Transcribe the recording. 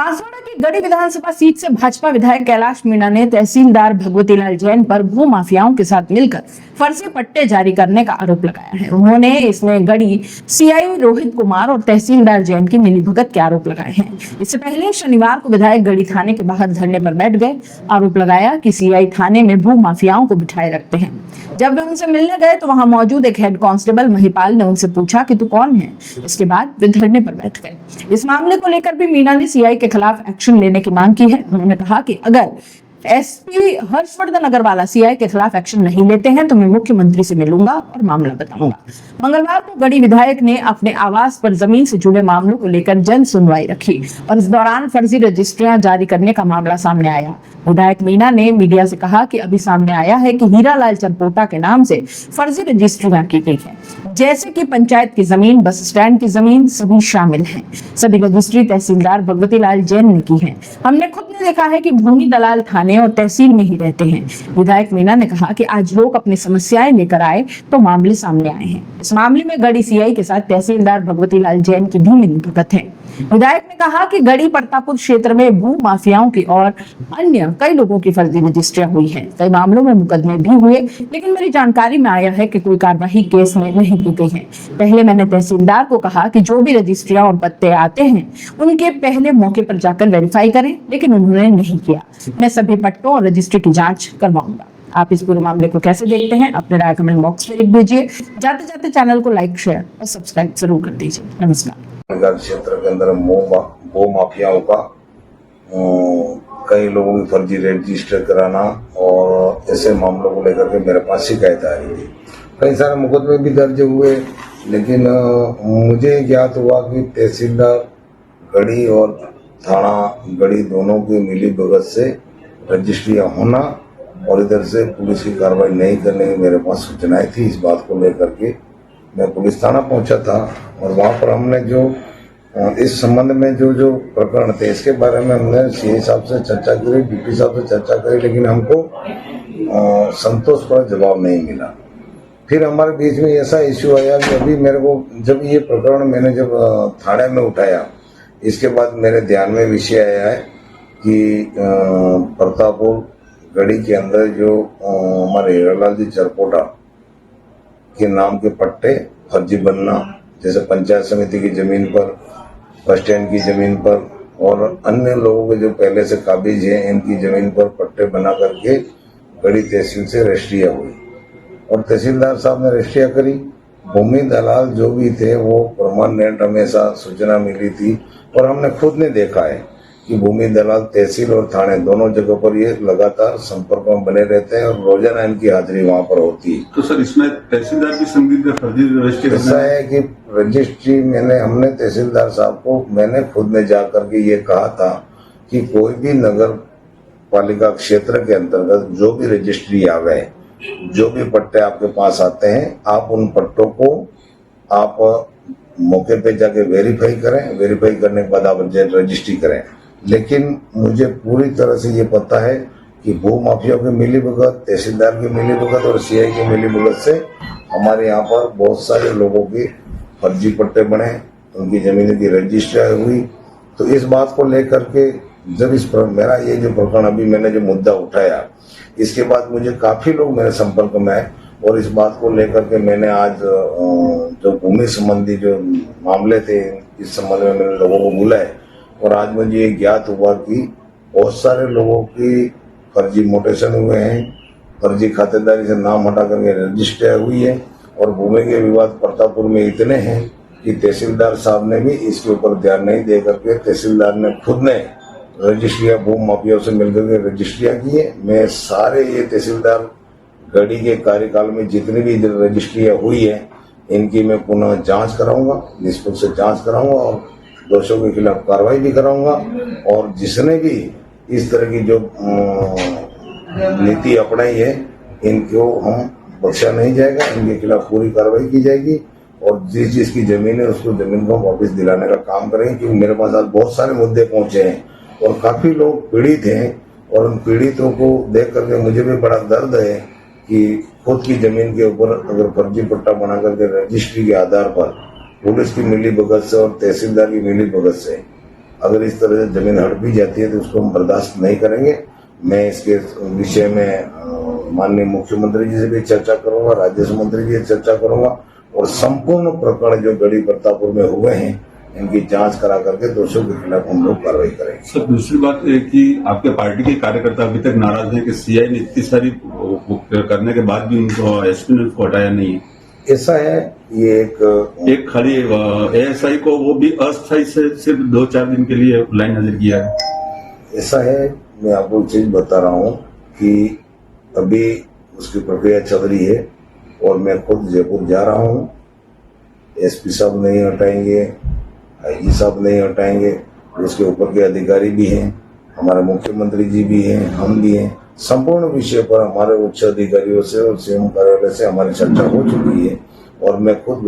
बांसवाड़ा की गढ़ी विधानसभा सीट से भाजपा विधायक कैलाश मीणा ने तहसीलदार भगवती लाल जैन पर भू माफियाओं के साथ मिलकर फर्जी पट्टे जारी करने का आरोप लगाया है। उन्होंने इसमें गढ़ी सीआई रोहित कुमार और तहसीलदार जैन की मिलीभगत के आरोप लगाए हैं। इससे पहले शनिवार को विधायक गढ़ी थाने के बाहर धरने पर बैठ गए। आरोप लगाया कि सीआई थाने में भू माफियाओं को बिठाए रखते हैं। जब वे उनसे मिलने गए तो वहां मौजूद एक हेड कांस्टेबल महिपाल ने उनसे पूछा कि तू कौन है। इसके बाद वे धरने पर बैठ गए। इस मामले को लेकर भी मीणा ने सीआई के खिलाफ एक्शन लेने की मांग की है। उन्होंने कहा कि अगर एसपी हर्षवर्धन अग्रवाल सीआई के खिलाफ एक्शन नहीं लेते हैं तो मैं मुख्यमंत्री से मिलूंगा और मामला बताऊंगा। मंगलवार को गढ़ी विधायक ने अपने आवास पर जमीन से जुड़े मामलों को लेकर जन सुनवाई रखी और इस दौरान फर्जी रजिस्ट्रियां जारी करने का मामला सामने आया। विधायक मीणा ने मीडिया से कहा कि अभी सामने आया है कि हीरालाल चरपोटा के नाम से फर्जी रजिस्ट्रियां की गई है, जैसे कि पंचायत की जमीन, बस स्टैंड की जमीन, सभी शामिल हैं। सभी रजिस्ट्री तहसीलदार भगवती लाल जैन ने की है। हमने खुद ने देखा है कि भूमि दलाल थाने और तहसील में ही रहते हैं। विधायक मीणा ने कहा कि आज लोग अपनी समस्याएं लेकर आए तो मामले सामने आए हैं। इस मामले में गढ़ी सीआई के साथ तहसीलदार भगवती लाल जैन की भी मिलीभगत है। विधायक ने कहा कि गढ़ी प्रतापपुर क्षेत्र में भू माफियाओं की और अन्य कई लोगों की फर्जी रजिस्ट्रियां हुई है। कई मामलों में मुकदमे भी हुए, लेकिन मेरी जानकारी में आया है कि कोई कार्रवाई केस में नहीं की गई है। पहले मैंने तहसीलदार को कहा कि जो भी रजिस्ट्रियां और पत्ते आते हैं उनके पहले मौके पर जाकर वेरीफाई करें, लेकिन उन्होंने नहीं किया। मैं सभी पट्टों और रजिस्ट्री की जांच करवाऊंगा। आप इस पूरे मामले को कैसे देखते हैं, अपने राय कमेंट बॉक्स में लिख दीजिए। जाते जाते चैनल को लाइक, शेयर और सब्सक्राइब जरूर कर दीजिए। नमस्कार। क्षेत्र के अंदर भू माफियाओं का कई लोगों की फर्जी रजिस्टर कराना और ऐसे मामलों को लेकर के मेरे पास शिकायत आ रही थी। कई सारे मुकदमे भी दर्ज हुए, लेकिन मुझे ज्ञात हुआ कि तहसीलदार गढ़ी और थाना गढ़ी दोनों की मिलीभगत से रजिस्ट्रियां होना और इधर से पुलिस की कार्रवाई नहीं करने की मेरे पास सूचनाएं थी। इस बात को लेकर के मैं पुलिस थाना पहुंचा था और वहां पर हमने जो इस संबंध में जो प्रकरण थे इसके बारे में हमने सीए साहब से चर्चा करी, डीपी साहब से चर्चा करी, लेकिन हमको संतोषजनक जवाब नहीं मिला। फिर हमारे बीच में ऐसा इश्यू आया कि अभी मेरे को जब ये प्रकरण मैंने जब थाने में उठाया, इसके बाद मेरे ध्यान में विषय आया है कि प्रतापपुर गढ़ी के अंदर जो हमारे हीरालाल जी चरपोटा के नाम के पट्टे फर्जी बनना, जैसे पंचायत समिति की जमीन पर, बस स्टैंड की जमीन पर और अन्य लोगों के जो पहले से काबिज हैं इनकी जमीन पर पट्टे बना करके गढ़ी तहसील से रजिस्ट्रियां हुई और तहसीलदार साहब ने रजिस्ट्रियां करी। भूमि दलाल जो भी थे वो परमानेंट हमेशा सूचना मिली थी और हमने खुद ने देखा है कि भूमि दलाल तहसील और थाने दोनों जगहों पर ये लगातार संपर्क में बने रहते हैं और रोजाना इनकी हाजिरी वहां पर होती है। तो सर इसमें तहसीलदार की संदिग्ध फर्जी रजिस्ट्री ऐसा है कि रजिस्ट्री हमने तहसीलदार साहब को मैंने खुद ने जाकर के ये कहा था कि कोई भी नगर पालिका क्षेत्र के अंतर्गत जो भी रजिस्ट्री आवे, जो भी पट्टे आपके पास आते हैं, आप उन पट्टों को आप मौके पे जाके वेरीफाई करें। वेरीफाई करने के बाद आप रजिस्ट्री करें। लेकिन मुझे पूरी तरह से ये पता है कि भू माफियाओं की मिलीभगत, तहसीलदार की मिलीभगत और सीआई की मिलीभगत से हमारे यहाँ पर बहुत सारे लोगों की फर्जी पट्टे बने, उनकी जमीन की रजिस्ट्री हुई। तो इस बात को लेकर के जब मेरा ये जो प्रकरण अभी मैंने जो मुद्दा उठाया, इसके बाद मुझे काफी लोग मेरे संपर्क में आए और इस बात को लेकर के मैंने आज जो भूमि संबंधी जो मामले थे इस संबंध में मैंने लोगों को बुलाए और आज मुझे ये ज्ञात हुआ कि बहुत सारे लोगों की फर्जी मोटेशन हुए हैं, फर्जी खातेदारी से नाम हटा करके रजिस्ट्री हुई है और भूमि के विवाद प्रतापपुर में इतने हैं कि तहसीलदार साहब ने भी इसके ऊपर ध्यान नहीं दे करके तहसीलदार ने खुद ने रजिस्ट्रियां भू माफियाओं से मिलकर के रजिस्ट्रियां की है। मैं सारे ये तहसीलदार गढ़ी के कार्यकाल में जितनी भी रजिस्ट्रियां हुई है इनकी मैं पुनः जांच कराऊंगा, निष्पक्ष से जांच कराऊंगा और दोषियों के खिलाफ कार्रवाई भी कराऊंगा और जिसने भी इस तरह की जो नीति अपनाई है इनको हम बख्शा नहीं जाएगा, इनके खिलाफ पूरी कार्रवाई की जाएगी और जिसकी जमीन है उसको जमीन को वापस दिलाने का काम करेंगे। क्योंकि मेरे पास आज बहुत सारे मुद्दे पहुंचे हैं और काफी लोग पीड़ित हैं और उन पीड़ितों को देख करके मुझे भी बड़ा दर्द है कि खुद की जमीन के ऊपर अगर फर्जी पट्टा बना करके रजिस्ट्री के आधार पर पुलिस की मिलीभगत से और तहसीलदार की मिलीभगत से अगर इस तरह से जमीन हट भी जाती है तो उसको हम बर्दाश्त नहीं करेंगे। मैं इसके विषय में माननीय मुख्यमंत्री जी से भी चर्चा करूंगा, राजस्व मंत्री जी से चर्चा करूंगा और संपूर्ण प्रकरण जो गढ़ी प्रतापपुर में हुए हैं इनकी जांच करा करके दोषियों के खिलाफ हम लोग कार्रवाई करेंगे। सर, दूसरी बात है कि आपके पार्टी के कार्यकर्ता अभी तक नाराज हैं कि सीआई ने इतनी सारी करने के बाद भी उनको एसपी ने उसको हटाया नहीं है। ऐसा है, ये एक खाली एएसआई को वो भी अस्थायी से सिर्फ 2-4 दिन के लिए लाइन हाजिर किया है। ऐसा है, मैं आपको एक चीज बता रहा हूँ कि अभी उसकी प्रक्रिया चल रही है और मैं खुद जयपुर जा रहा हूँ। एसपी साहब नहीं हटाएंगे, आईजी साहब नहीं हटाएंगे, उसके ऊपर के अधिकारी भी हैं, हमारे मुख्यमंत्री जी भी हैं, हम भी हैं। संपूर्ण विषय पर हमारे उच्च अधिकारियों से और सीएम कार्यालय से हमारी चर्चा हो चुकी है और मैं खुद